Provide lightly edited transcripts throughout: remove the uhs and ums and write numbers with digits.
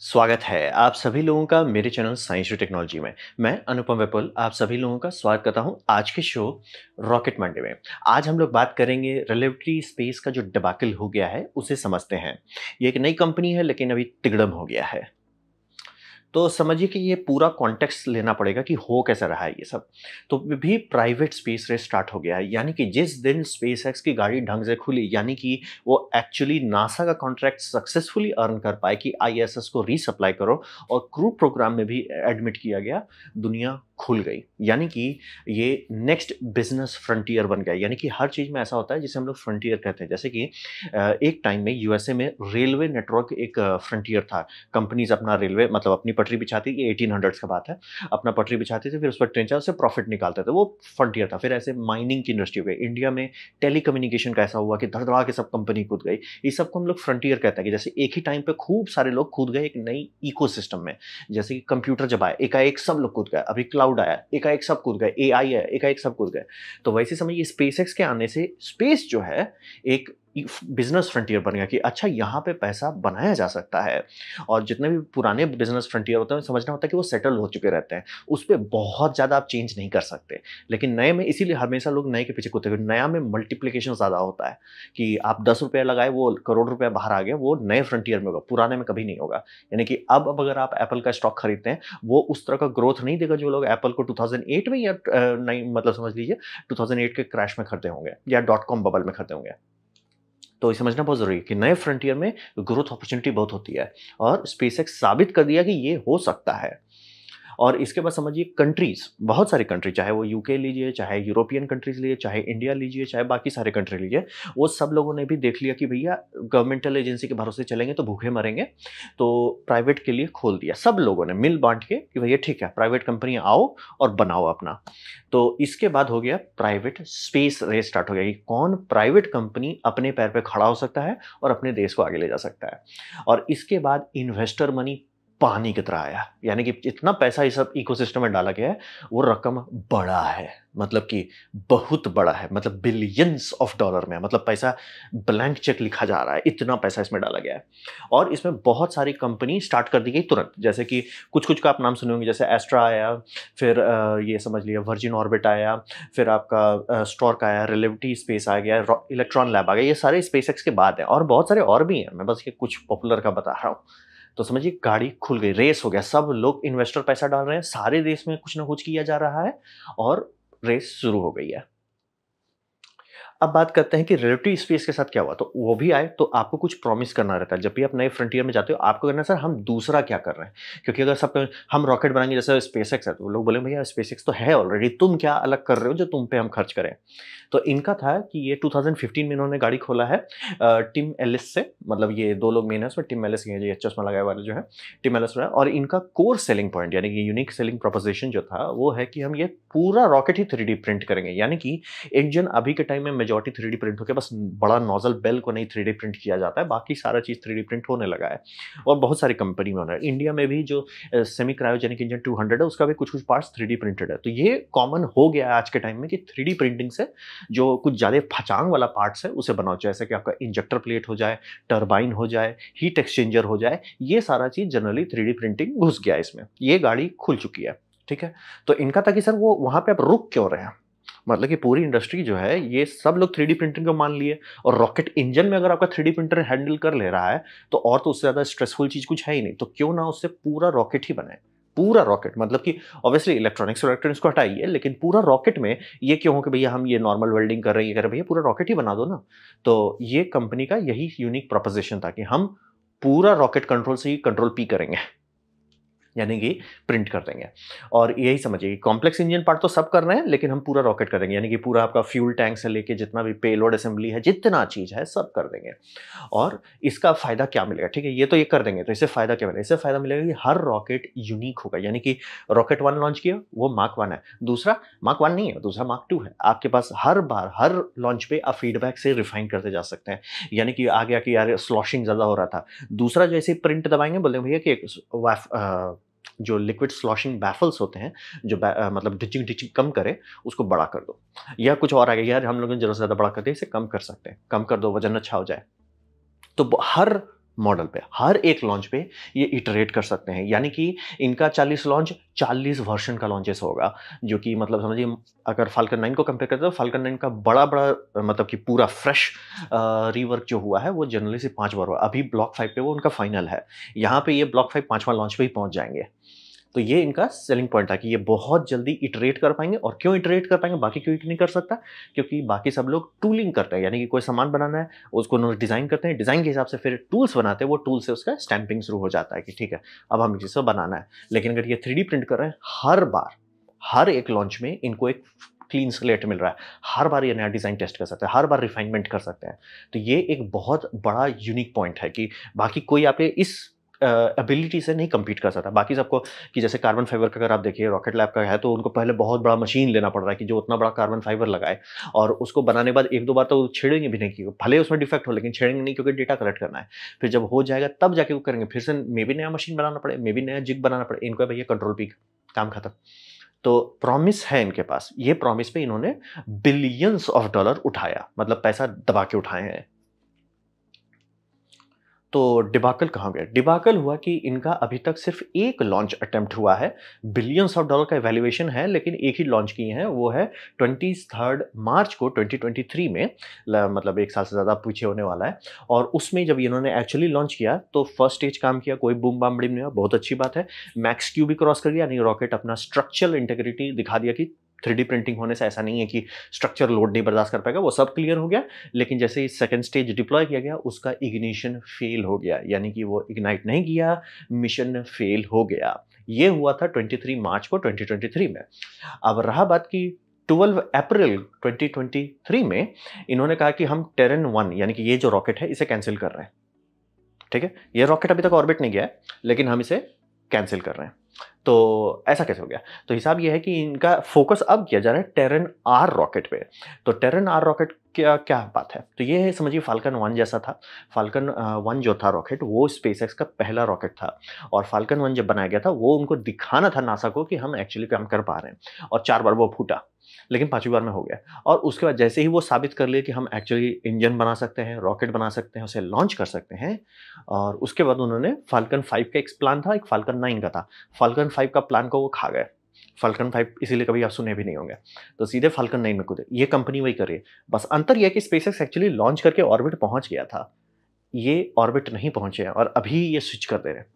स्वागत है आप सभी लोगों का मेरे चैनल साइंस और टेक्नोलॉजी में। मैं अनुपम विपुल आप सभी लोगों का स्वागत करता हूं आज के शो रॉकेट मंडे में। आज हम लोग बात करेंगे रिलेटिविटी स्पेस का जो डिबैकल हो गया है उसे समझते हैं। ये एक नई कंपनी है लेकिन अभी तिगड़म हो गया है। तो समझिए कि ये पूरा कॉन्टेक्स्ट लेना पड़ेगा कि हो कैसा रहा है ये सब। तो भी प्राइवेट स्पेस रेस स्टार्ट हो गया है, यानी कि जिस दिन स्पेसएक्स की गाड़ी ढंग से खुली, यानी कि वो एक्चुअली नासा का कॉन्ट्रैक्ट सक्सेसफुली अर्न कर पाए कि आईएसएस को रीसप्लाई करो और क्रू प्रोग्राम में भी एडमिट किया गया, दुनिया खुल गई। यानी कि ये नेक्स्ट बिजनेस फ्रंटियर बन गया। यानी कि हर चीज़ में ऐसा होता है जिसे हम लोग फ्रंटियर कहते हैं। जैसे कि एक टाइम में यूएसए में रेलवे नेटवर्क एक फ्रंटियर था। कंपनीज अपना रेलवे मतलब अपनी पटरी बिछाती, ये 1800s का बात है, अपना पटरी बिछाती थी, फिर उस पर ट्रेन चला, उससे प्रॉफिट निकालते थे, वो फ्रंटियर था। फिर ऐसे माइनिंग की इंडस्ट्री हो गई। इंडिया में टेलीकम्युनिकेशन का ऐसा हुआ कि धड़धड़ा के सब कंपनी कूद गई। इस सबको हम लोग फ्रंटियर कहते हैं कि जैसे एक ही टाइम पे खूब सारे लोग कूद गए एक नई इकोसिस्टम में। जैसे कि कंप्यूटर जब आया एकाएक सब लोग कूद गए, अभी क्लाउड आया एकाएक सब कूद गए, एआई आया एकाएक सब कूद गए। तो वैसे समझिए स्पेसएक्स के आने से स्पेस जो है एक बिजनेस फ्रंटियर बन गया कि अच्छा यहाँ पे पैसा बनाया जा सकता है। और जितने भी पुराने बिजनेस फ्रंटियर होते हैं समझना होता है कि वो सेटल हो चुके रहते हैं, उस पर बहुत ज़्यादा आप चेंज नहीं कर सकते। लेकिन नए में इसीलिए हमेशा लोग नए के पीछे कूदते हैं। नया में मल्टीप्लिकेशन ज़्यादा होता है कि आप 10 रुपये लगाए वो करोड़ रुपया बाहर आ गया, वो नए फ्रंटियर में होगा, पुराने में कभी नहीं होगा। यानी कि अब अगर आप एप्पल का स्टॉक खरीदते हैं वो उस तरह का ग्रोथ नहीं देगा जो लोग एप्पल को 2008 में या नहीं मतलब समझ लीजिए 2008 के क्रैश में खरीदे होंगे या .com बबल में खरीदे होंगे। तो ये समझना बहुत ज़रूरी है कि नए फ्रंटियर में ग्रोथ अपॉर्चुनिटी बहुत होती है और स्पेसएक्स साबित कर दिया कि ये हो सकता है। और इसके बाद समझिए कंट्रीज़, बहुत सारी कंट्री, चाहे वो यूके लीजिए, चाहे यूरोपियन कंट्रीज़ लीजिए, चाहे इंडिया लीजिए, चाहे बाकी सारे कंट्री लीजिए, वो सब लोगों ने भी देख लिया कि भैया गवर्नमेंटल एजेंसी के भरोसे चलेंगे तो भूखे मरेंगे, तो प्राइवेट के लिए खोल दिया सब लोगों ने मिल बांट के कि भैया ठीक है प्राइवेट कंपनी आओ और बनाओ अपना। तो इसके बाद हो गया प्राइवेट स्पेस रेस स्टार्ट हो गया कि कौन प्राइवेट कंपनी अपने पैर पे खड़ा हो सकता है और अपने देश को आगे ले जा सकता है। और इसके बाद इन्वेस्टर मनी पानी की तरह आया, यानी कि इतना पैसा इस सब इकोसिस्टम में डाला गया है, वो रकम बड़ा है, मतलब कि बहुत बड़ा है, मतलब बिलियंस ऑफ डॉलर में, मतलब पैसा ब्लैंक चेक लिखा जा रहा है, इतना पैसा इसमें डाला गया है। और इसमें बहुत सारी कंपनी स्टार्ट कर दी गई तुरंत, जैसे कि कुछ कुछ का आप नाम सुने होंगे, जैसे एस्ट्रा आया, फिर ये समझ लिया वर्जिन ऑर्बिट आया, फिर आपका स्टॉर्क आया, रिलेटिविटी स्पेस आ गया, इलेक्ट्रॉन लैब आ गया। ये सारे स्पेसएक्स के बाद हैं और बहुत सारे और भी हैं, मैं बस ये कुछ पॉपुलर का बता रहा हूँ। तो समझिए गाड़ी खुल गई, रेस हो गया, सब लोग इन्वेस्टर पैसा डाल रहे हैं, सारे देश में कुछ ना कुछ किया जा रहा है और रेस शुरू हो गई है। अब बात करते हैं कि रिलेटिव स्पेस के साथ क्या हुआ। तो वो भी आए तो आपको कुछ प्रॉमिस करना रहता है। जब भी आप नए फ्रंटियर में जाते हो आपको करना है सर हम दूसरा क्या कर रहे हैं, क्योंकि अगर सब हम रॉकेट बनाएंगे जैसे स्पेसएक्स है तो लोग बोले भैया स्पेसएक्स तो है ऑलरेडी, तुम क्या अलग कर रहे हो जो तुम पे हम खर्च करें। तो इनका था कि ये 2015 में इन्होंने गाड़ी खोला है टिम एलिस से, मतलब ये दो लोग मेन है उसमें, टिम एलिस ये चश्मा लगाए वाले जो है टिम एलिस है। और इनका कोर सेलिंग पॉइंट यानी कि यूनिक सेलिंग प्रोपोजिशन जो था वो है कि हम ये पूरा रॉकेट ही 3D प्रिंट करेंगे। यानी कि इंजन अभी के टाइम में मेजॉरिटी 3D प्रिंट होकर, बस बड़ा नोजल बेल को नहीं 3D प्रिंट किया जाता है, बाकी सारा चीज़ 3D प्रिंट होने लगा है और बहुत सारी कंपनी में होना है। इंडिया में भी जो सेमी क्रायोजेनिक इंजन 200 है उसका भी कुछ कुछ पार्ट्स 3D प्रिंटेड है। तो ये कॉमन हो गया है आज के टाइम में कि 3D प्रिंटिंग से जो कुछ ज़्यादा फचांग वाला पार्ट्स है उसे बनाओ, जैसे कि आपका इंजेक्टर प्लेट हो जाए, टरबाइन हो जाए, हीट एक्सचेंजर हो जाए, ये सारा चीज़ जनरली 3D प्रिंटिंग घुस गया है इसमें। ये गाड़ी खुल चुकी है, ठीक है। तो इनका था कि सर वो वहाँ पे आप रुक क्यों रहे हैं, मतलब कि पूरी इंडस्ट्री जो है ये सब लोग 3D प्रिंटिंग को मान लिए और रॉकेट इंजन में अगर आपका 3D प्रिंटर हैंडल कर ले रहा है तो और तो उससे ज़्यादा स्ट्रेसफुल चीज़ कुछ है ही नहीं, तो क्यों ना उससे पूरा रॉकेट ही बनाए। पूरा रॉकेट मतलब कि ऑब्वियसली इलेक्ट्रॉनिक्स को हटाइए, लेकिन पूरा रॉकेट में ये क्यों हो कि भैया हम ये नॉर्मल वेल्डिंग कर रहे हैं, ये कर रहे हैं, भैया पूरा रॉकेट ही बना दो ना। तो ये कंपनी का यही यूनिक प्रोपोजिशन था कि हम पूरा रॉकेट कंट्रोल से ही कंट्रोल पी करेंगे, यानी कि प्रिंट कर देंगे। और यही समझिए कॉम्प्लेक्स इंजन पार्ट तो सब कर रहे हैं लेकिन हम पूरा रॉकेट कर देंगे, यानी कि पूरा आपका फ्यूल टैंक से लेके जितना भी पेलोड असेंबली है, जितना चीज़ है सब कर देंगे। और इसका फ़ायदा क्या मिलेगा, ठीक है, ये तो ये कर देंगे तो इससे फ़ायदा क्या मिलेगा, इससे फ़ायदा मिलेगा कि हर रॉकेट यूनिक होगा। यानी कि रॉकेट 1 लॉन्च किया वो मार्क 1 है, दूसरा मार्क 1 नहीं है, दूसरा मार्क 2 है। आपके पास हर बार हर लॉन्च पे आप फीडबैक से रिफाइन करते जा सकते हैं। यानी कि आ गया कि यार स्लॉशिंग ज़्यादा हो रहा था, दूसरा जैसे प्रिंट दबाएंगे बोले भैया कि जो लिक्विड स्लॉशिंग बैफल्स होते हैं जो मतलब डिचिंग कम करे उसको बड़ा कर दो, या कुछ और आ गया यार हम लोगों ने जरूरत से ज़्यादा बड़ा कर दिया, इसे कम कर सकते हैं, कम कर दो वजन अच्छा हो जाए। तो हर मॉडल पे, हर एक लॉन्च पे ये इटरेट कर सकते हैं। यानी कि इनका 40 लॉन्च 40 वर्जन का लॉन्चेस होगा, जो कि मतलब समझिए अगर फाल्कन 9 को कंपेयर करते हो, फाल्कन 9 का बड़ा-बड़ा मतलब कि पूरा फ्रेश रीवर्क जो हुआ है वो जनरली सिर्फ 5 बार हुआ। अभी ब्लॉक 5 पे वो उनका फाइनल है। यहाँ पे ये ब्लॉक 5 5वां लॉन्च पे ही पहुँच जाएँगे। तो ये इनका सेलिंग पॉइंट था कि ये बहुत जल्दी इटरेट कर पाएँगे। और क्यों इटरेट कर पाएँगे, बाकी कोई नहीं कर सकता, क्योंकि बाकी सब लोग टूलिंग करते हैं। यानी कि कोई सामान बनाना है, उसको उन्होंने डिज़ाइन करते हैं, डिज़ाइन के हिसाब से फिर टूल्स बनाते हैं, वो टूल से उसका स्टैंपिंग शुरू हो जाता है कि ठीक है, अब हमें इसे बनाना है। लेकिन अगर ये 3D प्रिंट कर रहे हैं, हर बार, हर एक लॉन्च में इनको एक क्लीन स्लेट मिल रहा है। हर बार ये नया डिज़ाइन टेस्ट कर सकते हैं, हर बार रिफाइनमेंट कर सकते हैं। तो ये एक बहुत बड़ा यूनिक पॉइंट है कि बाकी कोई आपके इस एबिलिटी से नहीं कम्पीट कर सकता। बाकी सबको कि जैसे कार्बन फाइबर का अगर आप देखिए रॉकेट लैब का है, तो उनको पहले बहुत बड़ा मशीन लेना पड़ रहा है कि जो उतना बड़ा कार्बन फाइबर लगाए, और उसको बनाने के बाद 1-2 बार तो छेड़ेंगे भी नहीं, कि भले उसमें डिफेक्ट हो लेकिन छेड़ेंगे नहीं, क्योंकि डेटा कलेक्ट करना है। फिर जब हो जाएगा तब जाके वो करेंगे, फिर से मे बी नया मशीन बनाना पड़े, मे बी नया जिग बनाना पड़े। इनको भैया कंट्रोल पी, काम खत्म। तो प्रॉमिस है इनके पास, ये प्रॉमिस पे इन्होंने बिलियंस ऑफ डॉलर उठाया, मतलब पैसा दबा के उठाए हैं। तो डिबाकल कहाँ गया? डिबाकल हुआ कि इनका अभी तक सिर्फ एक लॉन्च अटेम्प्ट हुआ है। बिलियंस ऑफ डॉलर का वैल्यूएशन है, लेकिन एक ही लॉन्च किए हैं, वो है 23 मार्च को 2023 में, मतलब 1 साल से ज़्यादा पीछे होने वाला है। और उसमें जब इन्होंने एक्चुअली लॉन्च किया तो फर्स्ट स्टेज काम किया, कोई बूम बाम बड़ी नहीं हुआ, बहुत अच्छी बात है। मैक्स क्यू भी क्रॉस कर गया, यानी रॉकेट अपना स्ट्रक्चरल इंटीग्रिटी दिखा दिया कि 3D प्रिंटिंग होने से ऐसा नहीं है कि स्ट्रक्चर लोड नहीं बर्दाश्त कर पाएगा, वो सब क्लियर हो गया। लेकिन जैसे ही सेकंड स्टेज डिप्लॉय किया गया, उसका इग्निशन फेल हो गया, यानी कि वो इग्नाइट नहीं किया, मिशन फेल हो गया। ये हुआ था 23 मार्च को 2023 में। अब रहा बात की 12 अप्रैल 2023 में इन्होंने कहा कि हम टेरन 1 यानी कि ये जो रॉकेट है इसे कैंसिल कर रहे हैं। ठीक है, ये रॉकेट अभी तक ऑर्बिट नहीं गया है, लेकिन हम इसे कैंसिल कर रहे हैं। तो ऐसा कैसे हो गया? तो हिसाब ये है कि इनका फोकस अब किया जा रहा है टेरन आर रॉकेट पे। तो टेरन आर रॉकेट क्या क्या बात है? तो ये समझिए फाल्कन 1 जैसा था। फाल्कन 1 जो था रॉकेट, वो स्पेसएक्स का पहला रॉकेट था। और फाल्कन 1 जब बनाया गया था, वो उनको दिखाना था नासा को कि हम एक्चुअली काम कर पा रहे हैं। और 4 बार वो फूटा, लेकिन 5वीं बार में हो गया। और उसके बाद जैसे ही वो साबित कर लिए कि हम एक्चुअली इंजन बना सकते हैं, रॉकेट बना सकते हैं, उसे लॉन्च कर सकते हैं, और उसके बाद उन्होंने फाल्कन 5 का एक प्लान था, एक फाल्कन 9 का था। फाल्कन 5 का प्लान को वो खा गए। फाल्कन 5 इसीलिए कभी आप सुने भी नहीं होंगे। तो सीधे फाल्कन 9 में कूदे। ये कंपनी वही कर रही है। बस अंतर ये है कि स्पेसएक्स एक्चुअली लॉन्च करके ऑर्बिट पहुंच गया था। ये ऑर्बिट नहीं पहुंचे हैं और अभी ये स्विच कर दे रहे हैं।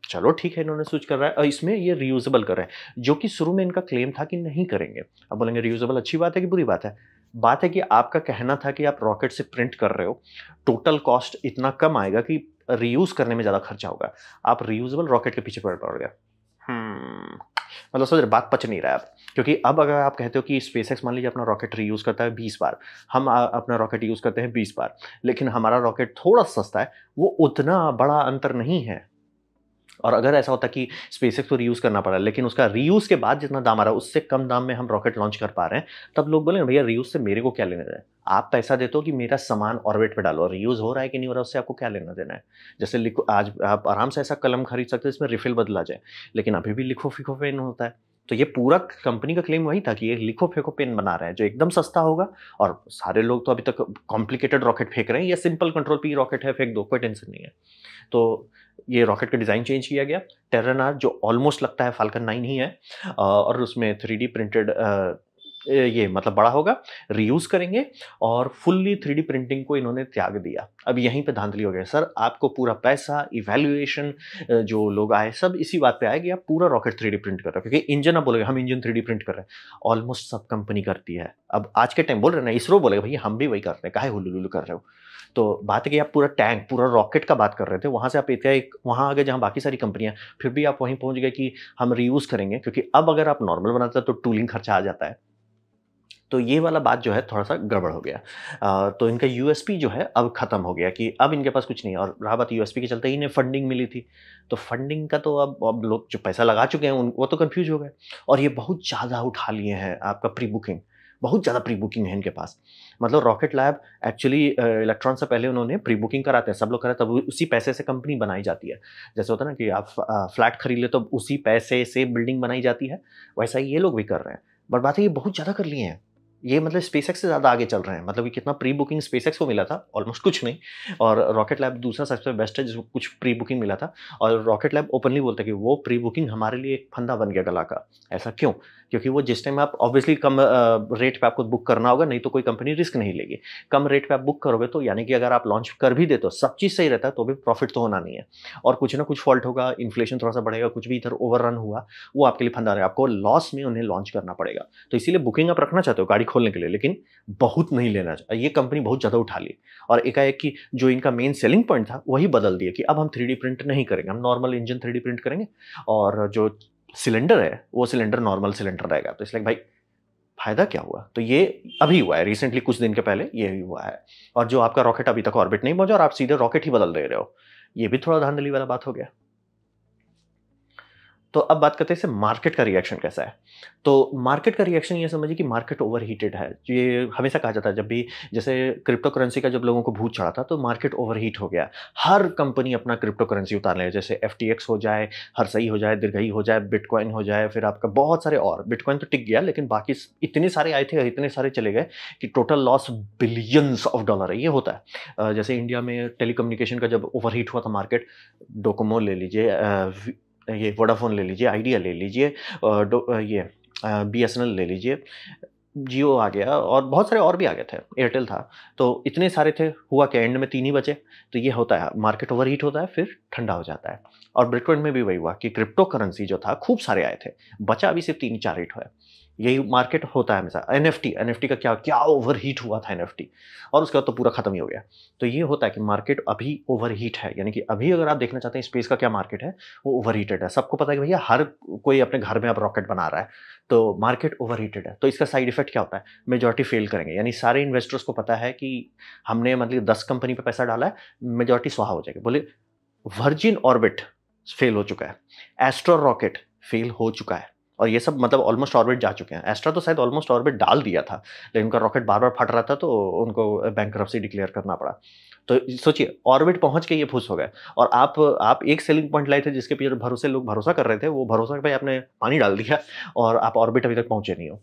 चलो ठीक है, इन्होंने स्विच कर रहा है और इसमें ये रीयूजेबल कर रहे हैं, जो कि शुरू में इनका क्लेम था कि नहीं करेंगे। अब बोलेंगे रीयूजेबल अच्छी बात है कि बुरी बात है? बात है कि आपका कहना था कि आप रॉकेट से प्रिंट कर रहे हो, टोटल कॉस्ट इतना कम आएगा कि रीयूज करने में ज़्यादा खर्चा होगा। आप रीयूजेबल रॉकेट के पीछे पड़ गए। मतलब सोच रहे, बात पच नहीं रहा है अब। क्योंकि अब अगर आप कहते हो कि स्पेसएक्स मान लीजिए अपना रॉकेट रीयूज करता है 20 बार, हम अपना रॉकेट यूज़ करते हैं 20 बार, लेकिन हमारा रॉकेट थोड़ा सस्ता है, वो उतना बड़ा अंतर नहीं है। और अगर ऐसा होता कि स्पेसएक्स को रीयूज़ करना पड़ा, लेकिन उसका रीयूज़ के बाद जितना दाम आ रहा है, उससे कम दाम में हम रॉकेट लॉन्च कर पा रहे हैं, तब लोग बोलेंगे भैया रीयूज़ से मेरे को क्या लेना देना है? आप पैसा देते हो कि मेरा सामान ऑर्बिट पे डालो, रीयूज़ हो रहा है कि नहीं हो रहा है उससे आपको क्या लेना देना है? जैसे लिखो, आज आप आराम से ऐसा कलम खरीद सकते हो जिसमें रिफिल बदला जाए, लेकिन अभी भी लिखो-फिको पेन होता है। तो ये पूरा कंपनी का क्लेम वही था कि ये लिखो-फेंको पेन बना रहे हैं, जो एकदम सस्ता होगा। और सारे लोग तो अभी तक कॉम्प्लिकेटेड रॉकेट फेंक रहे हैं, ये सिंपल कंट्रोल पी रॉकेट है, फेंक दो, कोई टेंशन नहीं है। तो ये रॉकेट का डिज़ाइन चेंज किया गया। टेरन आर जो ऑलमोस्ट लगता है फाल्कन 9 ही है, और उसमें 3D प्रिंटेड ये मतलब बड़ा होगा, रीयूज़ करेंगे, और फुल्ली 3D प्रिंटिंग को इन्होंने त्याग दिया। अब यहीं पे धांधली हो गया, सर आपको पूरा पैसा, इवैल्यूएशन, जो लोग आए सब इसी बात पे आए कि आप पूरा रॉकेट 3D प्रिंट कर रहे हो, क्योंकि इंजन आप बोलोगे हम इंजन 3D प्रिंट कर रहे हैं, ऑलमोस्ट सब कंपनी करती है। अब आज के टाइम बोल रहे हैं ना, इसरो बोलेगा भैया हम भी वही कर रहे हैं, काहे हुल्लुलुलु कर रहे हो? तो बात है कि आप पूरा टैंक, पूरा रॉकेट का बात कर रहे थे, वहाँ से आप एक वहाँ आ गए जहाँ बाकी सारी कंपनियाँ, फिर भी आप वहीं पहुँच गए कि हम रीयूज़ करेंगे, क्योंकि अब अगर आप नॉर्मल बनाते हैं तो टूलिंग खर्चा आ जाता है। तो ये वाला बात जो है थोड़ा-सा गड़बड़ हो गया। तो इनका यूएसपी जो है अब ख़त्म हो गया कि अब इनके पास कुछ नहीं है। और रहा बात यूएसपी के चलते ही इन्हें फंडिंग मिली थी। तो फंडिंग का तो अब लोग जो पैसा लगा चुके हैं वो तो कन्फ्यूज़ हो गए, और ये बहुत ज़्यादा उठा लिए हैं आपका प्री बुकिंग। बहुत ज़्यादा प्री बुकिंग है इनके पास। मतलब रॉकेट लैब एक्चुअली इलेक्ट्रॉन से पहले उन्होंने प्री बुकिंग कराते हैं, सब लोग कराते हैं, तब उसी पैसे से कंपनी बनाई जाती है। जैसे होता है ना कि आप फ्लैट खरीद लेते तो उसी पैसे से बिल्डिंग बनाई जाती है, वैसा ही ये लोग भी कर रहे हैं। बट बात है ये बहुत ज़्यादा कर लिए हैं। ये मतलब स्पेसएक्स से ज़्यादा आगे चल रहे हैं। मतलब कि कितना प्री बुकिंग स्पेसएक्स को मिला था, ऑलमोस्ट कुछ नहीं। और रॉकेट लैब दूसरा सबसे बेस्ट है जिसको कुछ प्री बुकिंग मिला था। और रॉकेट लैब ओपनली बोलता है कि वो प्री बुकिंग हमारे लिए एक फंदा बन गया गला का। ऐसा क्यों? क्योंकि वो जिस टाइम आप ऑब्वियसली कम रेट पे आपको बुक करना होगा, नहीं तो कोई कंपनी रिस्क नहीं लेगी। कम रेट पे आप बुक करोगे तो यानी कि अगर आप लॉन्च कर भी देते हो, सब चीज़ सही रहता है, तो भी प्रॉफिट तो होना नहीं है। और कुछ ना कुछ फॉल्ट होगा, इन्फ्लेशन थोड़ा सा बढ़ेगा, कुछ भी इधर ओवररन हुआ, वो आपके लिए फंदा रहेगा। आपको लॉस में उन्हें लॉन्च करना पड़ेगा। तो इसीलिए बुकिंग आप रखना चाहते हो गाड़ी खोलने के लिए, लेकिन बहुत नहीं लेना चाहिए। ये कंपनी बहुत ज़्यादा उठा ली और एकाएक की जो इनका मेन सेलिंग पॉइंट था वही बदल दिया कि अब हम 3D प्रिंट नहीं करेंगे, हम नॉर्मल इंजन 3D प्रिंट करेंगे और जो सिलेंडर है वो सिलेंडर नॉर्मल सिलेंडर रहेगा। तो इसलिए भाई फायदा क्या हुआ? तो ये अभी हुआ है, रिसेंटली कुछ दिन के पहले ये ही हुआ है। और जो आपका रॉकेट अभी तक ऑर्बिट नहीं पहुंचा और आप सीधे रॉकेट ही बदल दे रहे हो, ये भी थोड़ा धांधली वाला बात हो गया। तो अब बात करते हैं इससे मार्केट का रिएक्शन कैसा है। तो मार्केट का रिएक्शन ये समझिए कि मार्केट ओवरहीटेड है। ये हमेशा कहा जाता है जब भी जैसे क्रिप्टो करेंसी का जब लोगों को भूत चढ़ा था तो मार्केट ओवरहीट हो गया। हर कंपनी अपना क्रिप्टो करेंसी उतारने लगी, जैसे एफटीएक्स हो जाए, हरसई हो जाए, दीर्घई हो जाए, बिटकॉइन हो जाए, फिर आपका बहुत सारे और। बिटकॉइन तो टिक गया लेकिन बाकी इतने सारे आए थे, इतने सारे चले गए कि total loss billions of dollar है। ये होता है जैसे इंडिया में टेलीकम्युनिकेशन का जब ओवरहीट हुआ था मार्केट, डोकोमो ले लीजिए, ये वोडाफोन ले लीजिए, आइडिया ले लीजिए, ये बीएसएनएल ले लीजिए, जियो आ गया और बहुत सारे और भी आ गए थे, एयरटेल था। तो इतने सारे थे, हुआ क्या एंड में 3 ही बचे। तो ये होता है, मार्केट ओवरहीट होता है फिर ठंडा हो जाता है। और बिटकॉइन में भी वही हुआ कि क्रिप्टो करेंसी जो था खूब सारे आए थे, बचा अभी सिर्फ 3-4 हिट हुआ है। यही मार्केट होता है हमेशा। एनएफटी, एनएफटी का क्या क्या ओवरहीट हुआ था एनएफटी, और उसके बाद तो पूरा खत्म ही हो गया। तो ये होता है कि मार्केट अभी ओवरहीट है, यानी कि अभी अगर आप देखना चाहते हैं स्पेस का क्या मार्केट है, वो ओवरहीटेड है। सबको पता है कि भैया हर कोई अपने घर में अब रॉकेट बना रहा है, तो मार्केट ओवरहीटेड है। तो इसका साइड इफेक्ट क्या होता है? मेजॉरिटी फेल करेंगे, यानी सारे इन्वेस्टर्स को पता है कि हमने मतलब 10 कंपनी पे पैसा डाला है, मेजॉरिटी स्वाहा हो जाएगी। बोले वर्जिन ऑर्बिट फेल हो चुका है, एस्ट्रो रॉकेट फेल हो चुका है, और ये सब मतलब ऑलमोस्ट ऑर्बिट जा चुके हैं। एस्ट्रा तो शायद ऑलमोस्ट ऑर्बिट डाल दिया था, लेकिन उनका रॉकेट बार बार फट रहा था तो उनको बैंकरप्सी डिक्लेयर करना पड़ा। तो सोचिए ऑर्बिट पहुंच के ये फुस हो गए, और आप एक सेलिंग पॉइंट लाए थे जिसके पीछे भरोसे लोग भरोसा कर रहे थे, वो भरोसा भाई आपने पानी डाल दिया और आप ऑर्बिट अभी तक पहुंचे नहीं हो।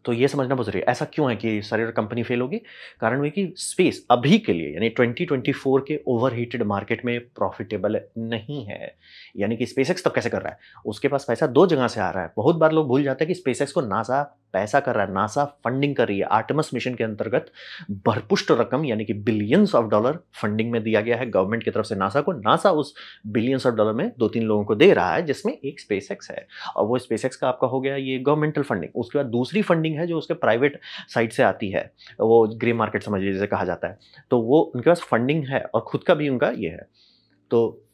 तो ये समझना बहुत ज़रूरी है। ऐसा क्यों है कि सारी कंपनी फेल होगी? कारण ये कि स्पेस अभी के लिए यानी 2024 के ओवरहीटेड मार्केट में प्रॉफिटेबल नहीं है। यानी कि स्पेसएक्स तब कैसे कर रहा है? उसके पास पैसा 2 जगह से आ रहा है। बहुत बार लोग भूल जाते हैं कि स्पेसएक्स को नासा पैसा कर रहा है, नासा फंडिंग कर रही है। आर्टेमिस मिशन के अंतर्गत भरपुष्ट रकम यानी कि बिलियंस ऑफ डॉलर फंडिंग में दिया गया है गवर्नमेंट की तरफ से नासा को। नासा उस बिलियंस ऑफ डॉलर में 2-3 लोगों को दे रहा है, जिसमें एक स्पेसएक्स है। और वो स्पेसएक्स का आपका हो गया ये गवर्नमेंटल फंडिंग। उसके बाद दूसरी फंडिंग है जो उसके प्राइवेट साइड से आती है, वो ग्रे मार्केट समझिए जिसे कहा जाता है। तो वो उनके पास फंडिंग है और खुद का भी उनका ये है, तो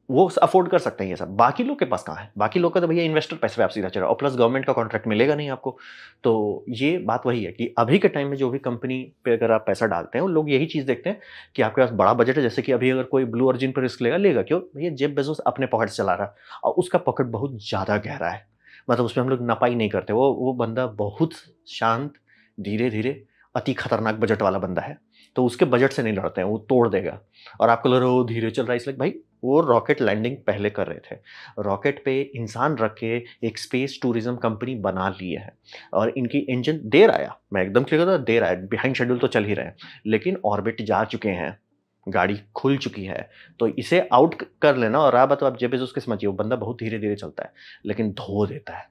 वो अफोर्ड कर सकते हैं ये सब। बाकी लोग के पास कहाँ है? बाकी लोग का तो भैया इन्वेस्टर पैसे पे आप सीधा चल रहा है, और प्लस गवर्नमेंट का कॉन्ट्रैक्ट मिलेगा नहीं आपको। तो ये बात वही है कि अभी के टाइम में जो भी कंपनी पे अगर आप पैसा डालते हैं, वो लोग यही चीज़ देखते हैं कि आपके पास बड़ा बजट है। जैसे कि अभी अगर कोई ब्लू ओरिजिन पर रिस्क लेगा, लेगा क्यों? भैया जेफ बेजोस अपने पॉकेट से चला रहा है, और उसका पॉकेट बहुत ज़्यादा गहरा है। मतलब उसमें हम लोग नपाई नहीं करते। वो बंदा बहुत शांत, धीरे धीरे, अति खतरनाक बजट वाला बंदा है। तो उसके बजट से नहीं लड़ते हैं, वो तोड़ देगा। और आपको लग रहा है वो धीरे चल रहा है, इसलिए भाई वो रॉकेट लैंडिंग पहले कर रहे थे, रॉकेट पे इंसान रख के एक स्पेस टूरिज्म कंपनी बना लिए है। और इनकी इंजन देर आया, मैं एकदम क्लियर करता हूं, देर आया, बिहाइंड शेड्यूल तो चल ही रहे हैं, लेकिन ऑर्बिट जा चुके हैं, गाड़ी खुल चुकी है। तो इसे आउट कर लेना। और रहा बात तो आप जेफ बेजोस के समझिए, वो बंदा बहुत धीरे धीरे चलता है लेकिन धो देता है।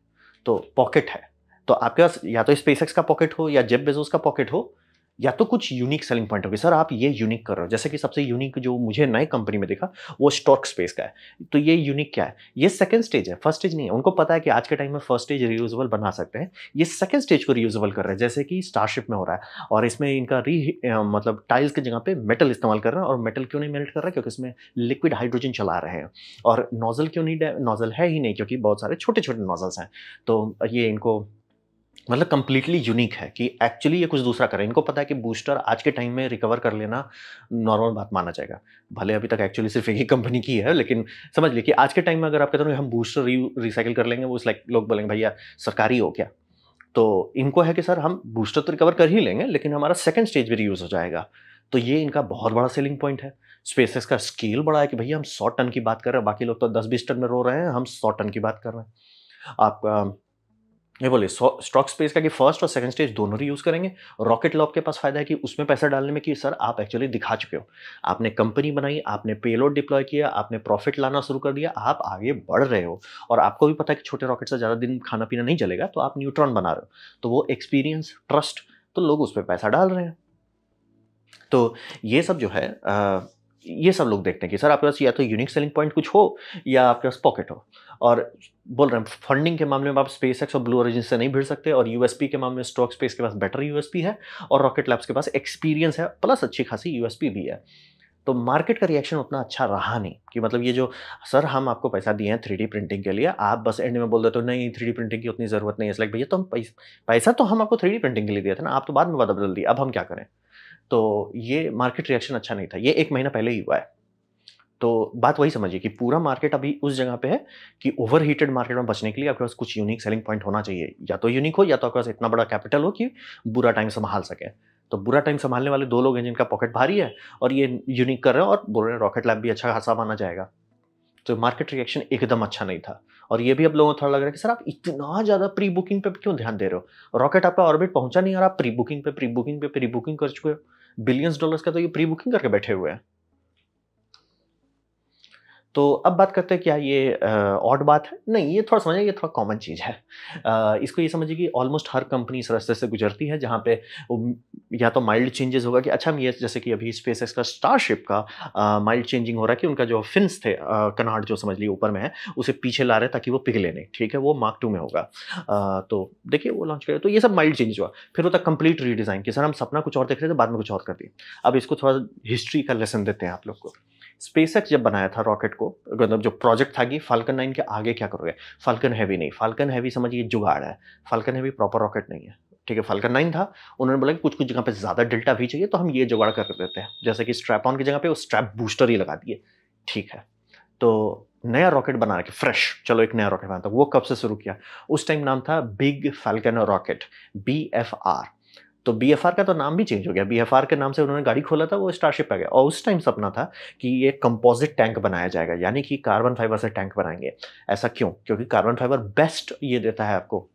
तो पॉकेट है, तो आपके पास या तो स्पेसएक्स का पॉकेट हो या जेफ बेजोस का पॉकेट हो, या तो कुछ यूनिक सेलिंग पॉइंट होगी। सर आप ये यूनिक कर रहे हो, जैसे कि सबसे यूनिक जो मुझे नए कंपनी में दिखा वो स्टॉर्क स्पेस का है। तो ये यूनिक क्या है? ये सेकंड स्टेज है, फर्स्ट स्टेज नहीं है। उनको पता है कि आज के टाइम में फर्स्ट स्टेज रियूजेबल बना सकते हैं, ये सेकंड स्टेज को रियूजेबल कर रहे हैं, जैसे कि स्टारशिप में हो रहा है। और इसमें इनका मतलब टाइल्स की जगह पे मेटल इस्तेमाल कर रहे हैं। और मेटल क्यों नहीं मेल्ट कर रहा है? क्योंकि इसमें लिक्विड हाइड्रोजन चला रहे हैं। और नोजल क्यों नहीं, नोजल है ही नहीं, क्योंकि बहुत सारे छोटे छोटे नोजल्स हैं। तो ये इनको मतलब कंप्लीटली यूनिक है कि एक्चुअली ये कुछ दूसरा कर रहे हैं। इनको पता है कि बूस्टर आज के टाइम में रिकवर कर लेना नॉर्मल बात माना जाएगा। भले अभी तक एक्चुअली सिर्फ एक ही कंपनी की है, लेकिन समझ लीजिए कि आज के टाइम में अगर आप कहते हो हम बूस्टर रिसाइकिल कर लेंगे, वो लाइक लोग बोलेंगे भैया सरकारी हो क्या? तो इनको है कि सर हम बूस्टर तो रिकवर कर ही लेंगे, लेकिन हमारा सेकंड स्टेज भी रीयूज हो जाएगा। तो ये इनका बहुत बड़ा सेलिंग पॉइंट है। स्पेसएक्स का स्केल बड़ा है कि भैया हम 100 टन की बात कर रहे हैं, बाकी लोग तो 10-20 टन में रो रहे हैं, हम 100 टन की बात कर रहे हैं। आप ये बोले स्टॉक स्पेस का कि फर्स्ट और सेकंड स्टेज दोनों ही यूज़ करेंगे। रॉकेट लॉब के पास फ़ायदा है कि उसमें पैसा डालने में कि सर आप एक्चुअली दिखा चुके हो। आपने कंपनी बनाई, आपने पेलोड डिप्लॉय किया, आपने प्रॉफ़िट लाना शुरू कर दिया, आप आगे बढ़ रहे हो और आपको भी पता है कि छोटे रॉकेट से ज़्यादा दिन खाना-पीना नहीं चलेगा, तो आप न्यूट्रॉन बना रहे हो। तो वो एक्सपीरियंस, ट्रस्ट, तो लोग उस पे पैसा डाल रहे हैं। तो ये सब जो है ये सब लोग देखते हैं कि सर आपके पास या तो यूनिक सेलिंग पॉइंट कुछ हो या आपके पास पॉकेट हो। और बोल रहे हैं फंडिंग के मामले में आप स्पेसएक्स और ब्लू ओरिजिन से नहीं भिड़ सकते, और यूएसपी के मामले में स्टॉक स्पेस के पास बेटर यूएसपी है और रॉकेट लैब्स के पास एक्सपीरियंस है प्लस अच्छी खासी यूएसपी भी है। तो मार्केट का रिएक्शन उतना अच्छा रहा नहीं कि मतलब ये जो सर हम आपको पैसा दिए हैं 3D प्रिंटिंग के लिए, आप बस एंड में बोल देते हो नहीं 3D प्रिंटिंग की उतनी ज़रूरत नहीं है। लाइक भैया तो हम पैसा तो हम आपको 3D प्रिंटिंग के लिए दिया था ना, आप तो बाद में बदल दिए, अब हम क्या करें? तो ये मार्केट रिएक्शन अच्छा नहीं था। ये 1 महीना पहले ही हुआ है। तो बात वही समझिए कि पूरा मार्केट अभी उस जगह पे है कि ओवरहीटेड मार्केट में बचने के लिए आपके पास कुछ यूनिक सेलिंग पॉइंट होना चाहिए। या तो यूनिक हो या तो आपके पास इतना बड़ा कैपिटल हो कि बुरा टाइम सँभाल सके। तो बुरा टाइम सँभालने वाले 2 लोग हैं जिनका पॉकेट भारी है और ये यूनिक कर रहे हैं और बोल रहे हैं रॉकेट लैब भी अच्छा खासा माना जाएगा। तो मार्केट रिएक्शन एकदम अच्छा नहीं था। और ये भी अब लोगों को थोड़ा लग रहा है कि सर आप इतना ज़्यादा प्री बुकिंग पे क्यों ध्यान दे रहे हो? रॉकेट आपका ऑर्बिट पहुँचा नहीं और आप प्री बुकिंग पे, प्री बुकिंग पे, प्री बुकिंग कर चुके हो। बिलियंस डॉलर्स का तो ये प्री बुकिंग करके बैठे हुए हैं। तो अब बात करते हैं क्या ये ऑड बात है? नहीं, ये थोड़ा समझिए ये थोड़ा कॉमन चीज़ है। इसको ये समझिए कि ऑलमोस्ट हर कंपनी इस रास्ते से गुज़रती है जहाँ पे या तो माइल्ड चेंजेज़ होगा कि अच्छा हम ये जैसे कि अभी स्पेसएक्स का स्टारशिप का माइल्ड चेंजिंग हो रहा है कि उनका जो फिन्स थे कनार्ड जो समझ लीजिए ऊपर में है, उसे पीछे ला रहे हैं ताकि वो पिघले नहीं, ठीक है? वो मार्क 2 में होगा। तो देखिए वो लॉन्च करेगा तो ये सब माइल्ड चेंजेज़ हुआ। फिर होता है कंप्लीट रीडिज़ाइन कि सर हम सपना कुछ और देख रहे थे, बाद में कुछ और कर दिए। अब इसको थोड़ा हिस्ट्री का लेसन देते हैं आप लोग को। स्पेसएक्स जब बनाया था रॉकेट को, मतलब जो प्रोजेक्ट था कि फाल्कन 9 के आगे क्या करोगे? फाल्कन हेवी नहीं, फाल्कन हेवी समझिए जुगाड़ है। फाल्कन हेवी प्रॉपर रॉकेट नहीं है। ठीक है, फाल्कन 9 था, उन्होंने बोला कि कुछ-कुछ जगह पे ज़्यादा डेल्टा वी चाहिए तो हम ये जुगाड़ कर देते हैं। जैसे कि स्ट्रैप ऑन की जगह पे वो स्ट्रैप बूस्टर ही लगा दिए। ठीक है, तो नया रॉकेट बना के फ्रेश, चलो एक नया रॉकेट बना था, वो कब से शुरू किया? उस टाइम नाम था बिग फाल्कन रॉकेट, बीएफआर। तो बीएफआर का तो नाम भी चेंज हो गया। बीएफआर के नाम से उन्होंने गाड़ी खोला था, वो स्टारशिप आ गया और उस टाइम सपना था कि ये कंपोजिट टैंक बनाया जाएगा, यानी कि कार्बन फाइबर से टैंक बनाएँगे। ऐसा क्यों? क्योंकि कार्बन फाइबर बेस्ट ये देता है आपको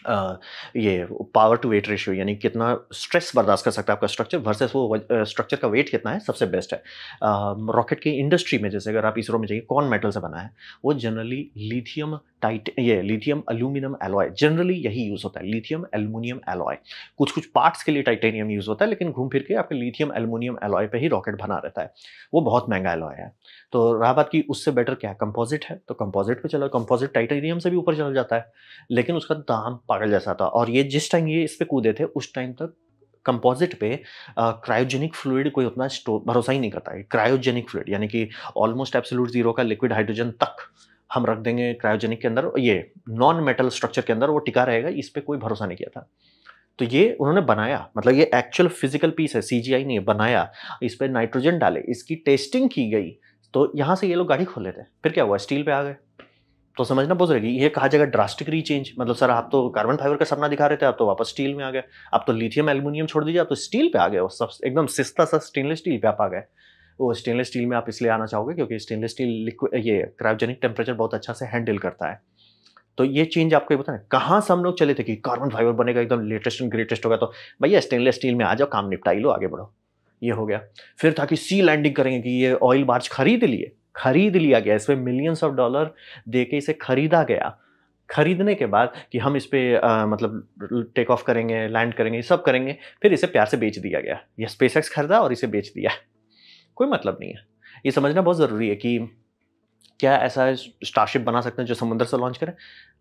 ये पावर टू वेट रेशियो, यानी कितना स्ट्रेस बर्दाश्त कर सकता है आपका स्ट्रक्चर वर्सेस वो स्ट्रक्चर का वेट कितना है, सबसे बेस्ट है। रॉकेट की इंडस्ट्री में जैसे अगर आप इसरो में जाइए कौन मेटल से बना है, वो generally lithium aluminium alloy, generally यही यूज़ होता है, लिथियम एल्युमिनियम एलॉय। कुछ-कुछ पार्ट्स के लिए टाइटेनियम यूज़ होता है, लेकिन घूम फिर के आपके लिथियम एल्युमिनियम एलॉय पे ही रॉकेट बना रहता है। वो बहुत महँगा एलॉय है। तो रहा बात कि उससे बेटर क्या है, कंपोजिट है, तो कंपोजिट पे चलो, कंपोजिट टाइटेनियम से भी ऊपर चला जाता है। लेकिन उसका दाम पागल जैसा था और ये जिस टाइम ये इस पे कूदे थे उस टाइम तक कंपोजिट पे क्रायोजेनिक फ्लूइड कोई उतना स्टोर भरोसा ही नहीं करता है। क्रायोजेनिक फ्लूइड यानी कि ऑलमोस्ट एब्सोल्यूट ज़ीरो का लिक्विड हाइड्रोजन तक हम रख देंगे क्रायोजेनिक के अंदर, ये नॉन मेटल स्ट्रक्चर के अंदर वो टिका रहेगा, इस पे कोई भरोसा नहीं किया था। तो ये उन्होंने बनाया, मतलब ये एक्चुअल फिजिकल पीस है, सीजीआई नहीं है, बनाया, इस पे नाइट्रोजन डाले, इसकी टेस्टिंग की गई, तो यहाँ से ये लोग गाड़ी खोल लेते हैं। फिर क्या हुआ, स्टील पे आ गए। तो समझना बहुत ज़रूरी है, ये कहा जाएगा ड्रास्टिक चेंज, मतलब सर आप तो कार्बन फाइबर का सपना दिखा रहे थे, आप तो वापस स्टील में आ गए। आप तो लिथियम एल्युमिनियम छोड़ दीजिए, आप तो स्टील पे आ गए, और सब एकदम सस्ता सा स्टेनलेस स्टील पे आप आ गए। वो स्टेनलेस स्टील में आप इसलिए आना चाहोगे क्योंकि स्टेनलेस स्टील लिक्विड ये क्रायोजेनिक टेम्परेचर बहुत अच्छा से हैंडल करता है। तो ये चेंज आपको ये बताएं कहाँ से हम लोग चले थे कि कार्बन फाइबर बनेगा एकदम लेटेस्ट एंड ग्रेटेस्ट होगा, तो भैया स्टेनलेस स्टील में आ जाओ, काम निपटा ही लो, आगे बढ़ो। ये हो गया। फिर था कि सी लैंडिंग करेंगे, कि ये ऑयल बार्ज खरीद लिया गया, इसमें मिलियंस ऑफ डॉलर दे के इसे खरीदा गया। खरीदने के बाद कि हम इस पे मतलब टेक ऑफ करेंगे, लैंड करेंगे, ये सब करेंगे, फिर इसे प्यार से बेच दिया गया। ये स्पेसएक्स खरीदा और इसे बेच दिया। कोई मतलब नहीं है। ये समझना बहुत ज़रूरी है कि क्या ऐसा स्टारशिप बना सकते हैं जो समुद्र से लॉन्च करें?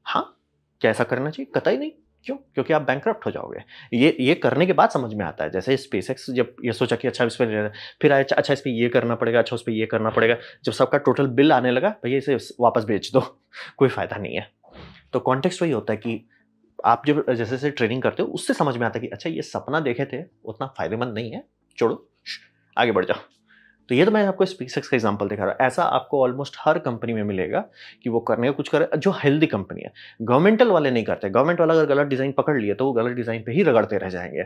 हाँ, क्या ऐसा करना चाहिए? कतई नहीं। क्यों? क्योंकि आप बैंकरप्ट हो जाओगे। ये करने के बाद समझ में आता है। जैसे स्पेसएक्स जब ये सोचा कि अच्छा इस पे, फिर आया अच्छा इस पे ये करना पड़ेगा, अच्छा उस पे ये करना पड़ेगा। जब सबका टोटल बिल आने लगा, भैया इसे वापस बेच दो, कोई फ़ायदा नहीं है। तो कॉन्टेक्स्ट वही होता है कि आप जब जैसे-जैसे ट्रेनिंग करते हो, उससे समझ में आता है कि अच्छा ये सपना देखे थे, उतना फ़ायदेमंद नहीं है, छोड़ो, आगे बढ़ जाओ। तो ये तो मैं आपको स्पेसएक्स का एग्जांपल दिखा रहा हूँ। ऐसा आपको ऑलमोस्ट हर कंपनी में मिलेगा कि वो करने का कुछ करे जो हेल्दी कंपनी है। गवर्नमेंटल वाले नहीं करते। गवर्नमेंट वाला अगर गलत डिज़ाइन पकड़ लिए तो वो गलत डिज़ाइन पे ही रगड़ते रह जाएँगे।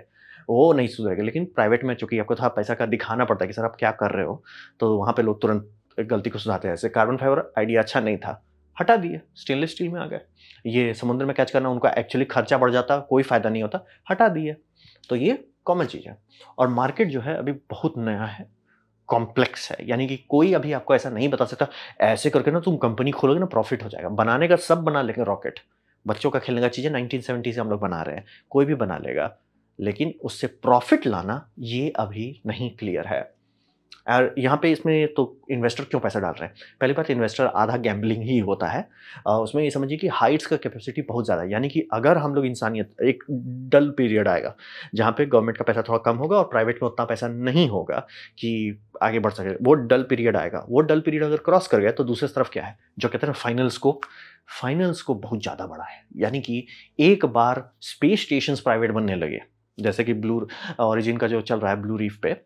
वो नहीं सुधरेगा। लेकिन प्राइवेट में चूँकि आपको थोड़ा पैसा का दिखाना पड़ता है कि सर आप क्या कर रहे हो, तो वहाँ पे लोग तुरंत गलती को सुधारते हैं। जैसे कार्बन फाइबर आइडिया अच्छा नहीं था। हटा दिए, स्टेनलेस स्टील में आ गए। ये समुद्र में कैच करना उनका एक्चुअली खर्चा बढ़ जाता, कोई फ़ायदा नहीं होता, हटा दिए। तो ये कॉमन चीज़ है और मार्केट जो है अभी बहुत नया है, कॉम्प्लेक्स है, यानी कि कोई अभी आपको ऐसा नहीं बता सकता, ऐसे करके ना तुम कंपनी खोलोगे ना प्रॉफ़िट हो जाएगा। बनाने का सब बना लेंगे रॉकेट, बच्चों का खेलने का चीज़ है 1970 से हम लोग बना रहे हैं, कोई भी बना लेगा, लेकिन उससे प्रॉफ़िट लाना ये अभी नहीं क्लियर है। और यहाँ पे इसमें तो इन्वेस्टर क्यों पैसा डाल रहे हैं? पहली बात, इन्वेस्टर आधा गैम्बलिंग ही होता है। उसमें ये समझिए कि हाइट्स का कैपेसिटी बहुत ज़्यादा है, यानी कि अगर हम लोग इंसानियत एक डल पीरियड आएगा, जहाँ पे गवर्नमेंट का पैसा थोड़ा कम होगा और प्राइवेट में उतना पैसा नहीं होगा कि आगे बढ़ सके, वो डल पीरियड आएगा। वो डल पीरियड अगर क्रॉस कर गया तो दूसरी तरफ क्या है, जो कहते हैं ना फाइनल स्कोप बहुत ज़्यादा बड़ा है। यानी कि एक बार स्पेस स्टेशंस प्राइवेट बनने लगे, जैसे कि ब्लू ओरिजिन का जो चल रहा है ब्लू रीफ पे,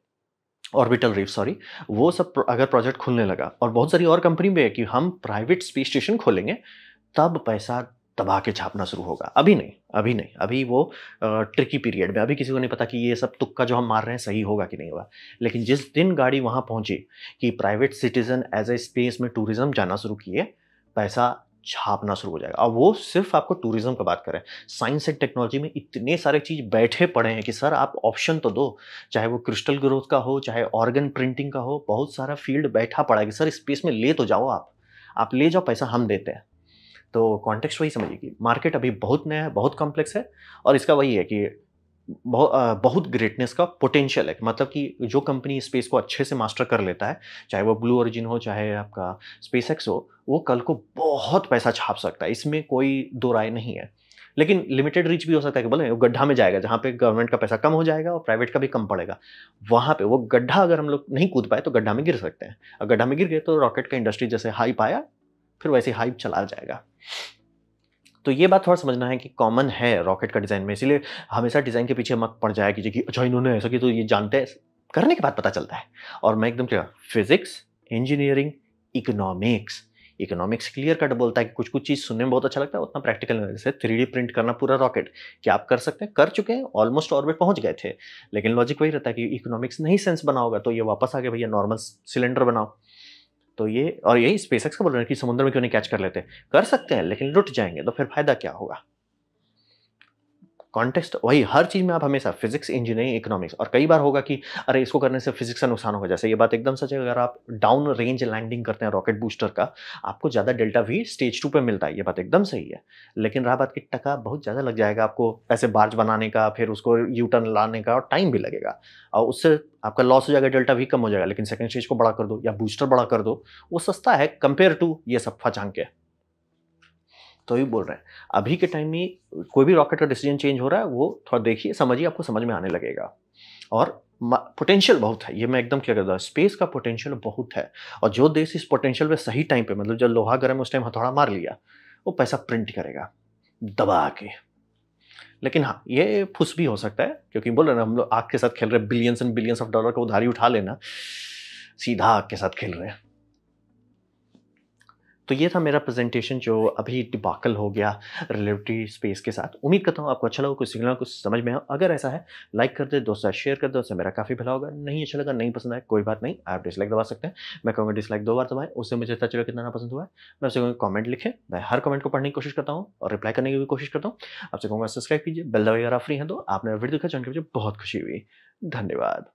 ऑर्बिटल रीफ सॉरी, वो सब अगर प्रोजेक्ट खुलने लगा और बहुत सारी और कंपनी भी है कि हम प्राइवेट स्पेस स्टेशन खोलेंगे, तब पैसा दबा के छापना शुरू होगा। अभी नहीं, अभी नहीं, अभी वो ट्रिकी पीरियड में, अभी किसी को नहीं पता कि ये सब तुक्का जो हम मार रहे हैं सही होगा कि नहीं होगा। लेकिन जिस दिन गाड़ी वहाँ पहुँची कि private citizen as a space में टूरिज्म जाना शुरू किए, पैसा छापना शुरू हो जाएगा। और वो सिर्फ आपको टूरिज्म का बात करें, साइंस एंड टेक्नोलॉजी में इतने सारे चीज़ बैठे पड़े हैं कि सर आप ऑप्शन तो दो, चाहे वो क्रिस्टल ग्रोथ का हो, चाहे ऑर्गन प्रिंटिंग का हो, बहुत सारा फील्ड बैठा पड़ा है कि सर स्पेस में ले तो जाओ आप ले जाओ, पैसा हम देते हैं। तो कॉन्टेक्स्ट वही समझिए कि मार्केट अभी बहुत नया है, बहुत कॉम्प्लेक्स है और इसका वही है कि बहुत ग्रेटनेस का पोटेंशियल है। मतलब कि जो कंपनी स्पेस को अच्छे से मास्टर कर लेता है, चाहे वो ब्लू ओरिजिन हो, चाहे आपका स्पेसएक्स हो, वो कल को बहुत पैसा छाप सकता है, इसमें कोई दो राय नहीं है। लेकिन लिमिटेड रीच भी हो सकता है कि बोले वो गड्ढा में जाएगा, जहाँ पे गवर्नमेंट का पैसा कम हो जाएगा और प्राइवेट का भी कम पड़ेगा। वहाँ पे वो गड्ढा अगर हम लोग नहीं कूद पाए तो गड्ढा में गिर सकते हैं, और गड्ढा में गिर गए तो रॉकेट का इंडस्ट्री जैसे हाइप आया, फिर वैसे हाइप चला जाएगा। तो ये बात थोड़ा समझना है कि कॉमन है रॉकेट का डिज़ाइन में, इसीलिए हमेशा डिज़ाइन के पीछे मत पड़ जाए कि अच्छा इन्होंने ऐसा किया तो ये जानते हैं, करने के बाद पता चलता है। और मैं एकदम clear, physics, engineering, economics, economics clear cut बोलता है कि कुछ-कुछ चीज़ सुनने में बहुत अच्छा लगता है, उतना प्रैक्टिकल नहीं है। जैसे 3D प्रिंट करना पूरा रॉकेट, क्या आप कर सकते हैं? कर चुके हैं, ऑलमोस्ट ऑर्बिट पहुँच गए थे। लेकिन लॉजिक वही रहता है कि इकोनॉमिक्स नहीं सेंस बना होगा, तो ये वापस आ गए भैया नॉर्मल सिलेंडर बनाओ। तो ये और यही स्पेसएक्स का बोल रहे हैं कि समुद्र में क्यों नहीं कैच कर लेते? कर सकते हैं लेकिन लुट जाएँगे, तो फिर फ़ायदा क्या होगा? कॉन्टेक्स्ट वही, हर चीज़ में आप हमेशा फिजिक्स, इंजीनियरिंग, इकोनॉमिक्स, और कई बार होगा कि अरे इसको करने से फिजिक्स का नुकसान होगा। जैसे ये बात एकदम सच है, अगर आप डाउन रेंज लैंडिंग करते हैं रॉकेट बूस्टर का, आपको ज़्यादा डेल्टा वी स्टेज 2 पे मिलता है, ये बात एकदम सही है। लेकिन रहा बात कि टका बहुत ज़्यादा लग जाएगा आपको ऐसे बार्ज बनाने का, फिर उसको यू टर्न लाने का, और टाइम भी लगेगा और उससे आपका लॉस हो जाएगा, डेल्टा वी कम हो जाएगा। लेकिन सेकंड स्टेज को बड़ा कर दो या बूस्टर बड़ा कर दो, वो सस्ता है कंपेयर टू ये सब फचांग के। तो ये बोल रहे हैं, अभी के टाइम में कोई भी रॉकेट का डिसीजन चेंज हो रहा है, वो थोड़ा देखिए, समझिए, आपको समझ में आने लगेगा। और पोटेंशियल बहुत है, ये मैं एकदम क्लियर करता हूँ, स्पेस का पोटेंशियल बहुत है। और जो देश इस पोटेंशियल पे सही टाइम पे, मतलब जब लोहा गर्म है उस टाइम हथौड़ा मार लिया, वो पैसा प्रिंट करेगा दबा के। लेकिन हाँ, ये फुस भी हो सकता है, क्योंकि बोल रहे हैं ना, हम लोग आग के साथ खेल रहे हैं, billions and billions of dollar का उधारी उठा लेना, सीधा आग के साथ खेल रहे हैं। तो ये था मेरा प्रेजेंटेशन जो अभी डिबाकल हो गया रिलेटिविटी स्पेस के साथ। उम्मीद करता हूँ आपको अच्छा लगा, कुछ सीखना, कुछ समझ में आया। अगर ऐसा है, लाइक कर दे, दोस्तों से शेयर कर दे, उससे मेरा काफ़ी भला होगा। नहीं अच्छा लगा, नहीं पसंद आया, कोई बात नहीं, आप डिसलाइक दबा सकते हैं। मैं कहूँगा डिसलाइक 2 बार दबाएं, उससे मुझे पता चलेगा कितना पसंद हुआ है। मैं आपसे कहूँगा कमेंट लिखें, मैं हर कमेंट को पढ़ने की कोशिश करता हूँ और रिप्लाई करने की भी कोशिश करता हूँ। आपसे कहूँगा सब्सक्राइब कीजिए, बेल दबाइए अगर आप फ्री हैं तो। आपने वीडियो देखा, जान के मुझे बहुत खुशी हुई। धन्यवाद।